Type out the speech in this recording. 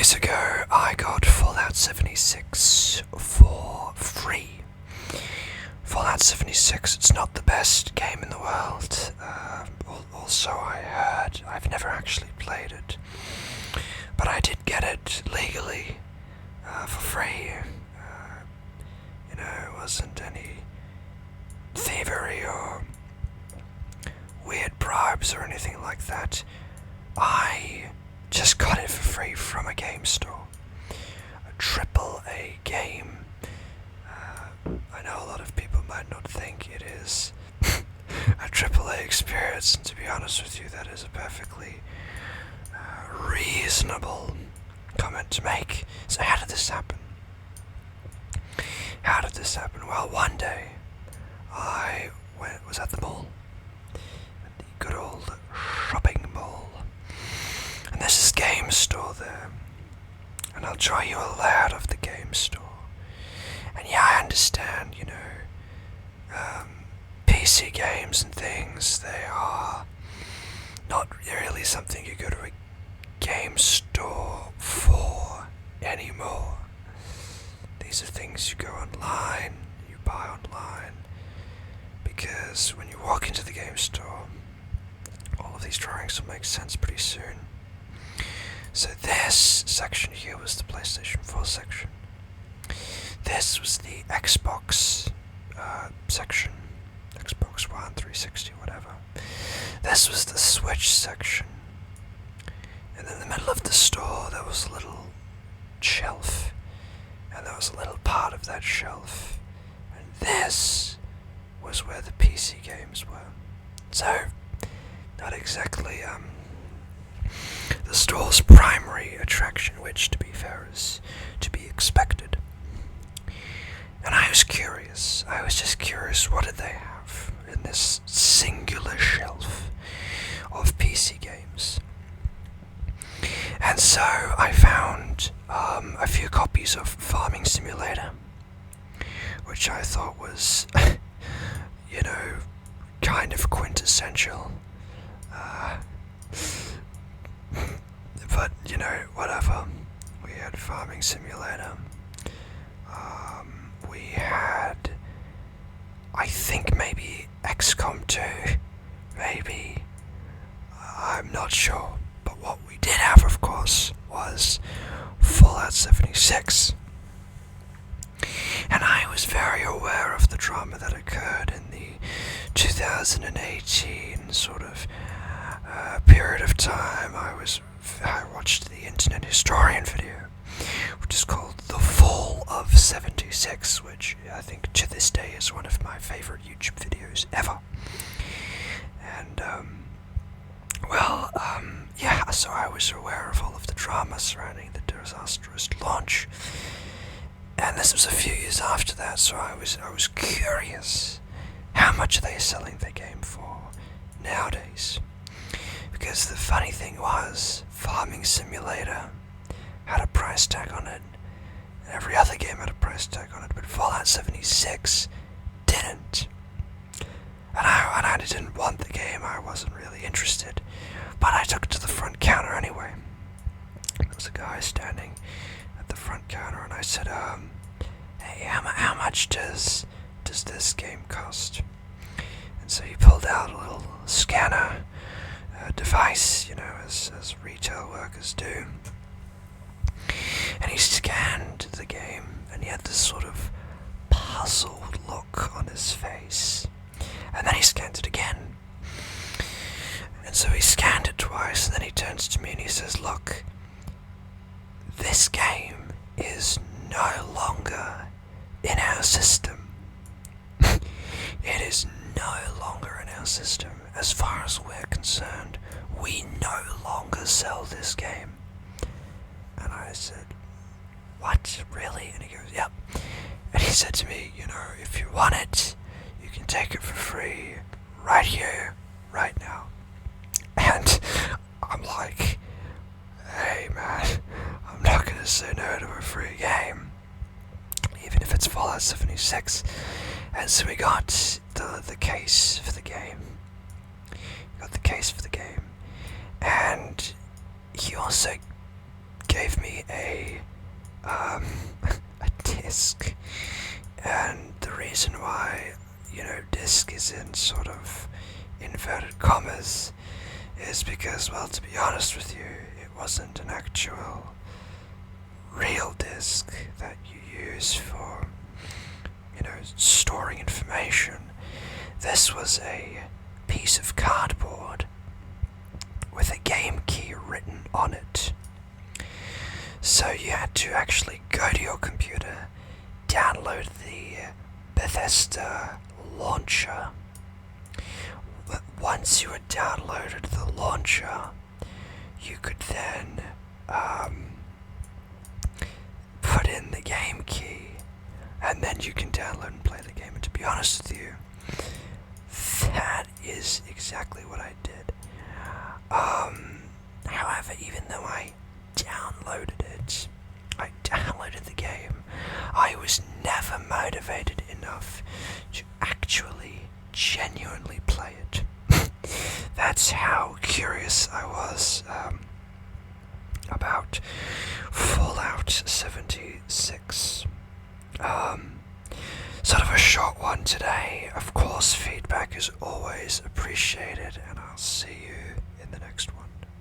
years ago, I got Fallout 76 for free. Fallout 76, it's not the best game in the world. Also, I heard, I've never actually played it, but I did get it legally for free. It wasn't any thievery or weird bribes or anything like that. I just got it for free from a game store. A AAA game. I know a lot of people might not think it is a AAA experience, and to be honest with you, that is a perfectly reasonable comment to make. So how did this happen? Well, one day I was at the mall, at the good old shopping mall, and there's this game store there, and I'll draw you a layout of the game store. And yeah, I understand, PC games and things, they are not really something you go to a game store for anymore. These are things you go online, you buy online, because when you walk into the game store, all of these drawings will make sense pretty soon. So this section here was the PlayStation 4 section. This was the Xbox section. Xbox One, 360, whatever. This was the Switch section. And in the middle of the store there was a little shelf. And there was a little part of that shelf. And this was where the PC games were. So, not exactly the store's primary attraction, which, to be fair, is to be expected. And I was curious. I was just curious, what did they have in this singular shelf of PC games? And so I found a few copies of Farming Simulator, which I thought was, kind of quintessential. But, whatever. We had Farming Simulator. We had, I think maybe XCOM 2, maybe. I'm not sure. But what we did have, of course, was Fallout 76. And I was very aware of the drama that occurred in the 2018 sort of period of time. I watched the Internet Historian video, which is called The Fall of 76, which I think to this day is one of my favorite YouTube videos ever. And, so I was aware of all of the drama surrounding the disastrous launch. And this was a few years after that, so I was curious, how much are they selling their game for nowadays? Because the funny thing was, Farming Simulator had a price tag on it. Every other game had a price tag on it, but Fallout 76 didn't. And I didn't want the game, I wasn't really interested. But I took it to the front counter anyway. There was a guy standing at the front counter, and I said, hey, how much does this game cost? And so he pulled out a little scanner device, as retail workers do. And he scanned the game, and he had this sort of puzzled look on his face. And then he scanned it again. And so he scanned it twice, and then he turns to me and he says, look, this game is no longer in our system. It is no longer in our system. As far as we're concerned, we no longer sell this game. And I said, what, really? And he goes, yep. And he said to me, if you want it, you can take it for free right here, right now. And I'm like, hey man, I'm not gonna say no to a free game, even if it's Fallout 76. And so we got the case for the game. And he also gave me a um, a disc, and the reason why disc is in sort of inverted commas is because, well, to be honest with you, it wasn't an actual real disk that you use for storing information. This was a piece of cardboard with a game key written on it. So you had to actually go to your computer, download the Bethesda launcher. Once you had downloaded the launcher, you could then put in the game key, and then you can download and play the game. And to be honest with you, that is exactly what I did. However, even though I downloaded the game, I was never motivated enough to actually genuinely play it. That's how curious I was about Fallout 76. Sort of a short one today. Of course, feedback is always appreciated, and I'll see you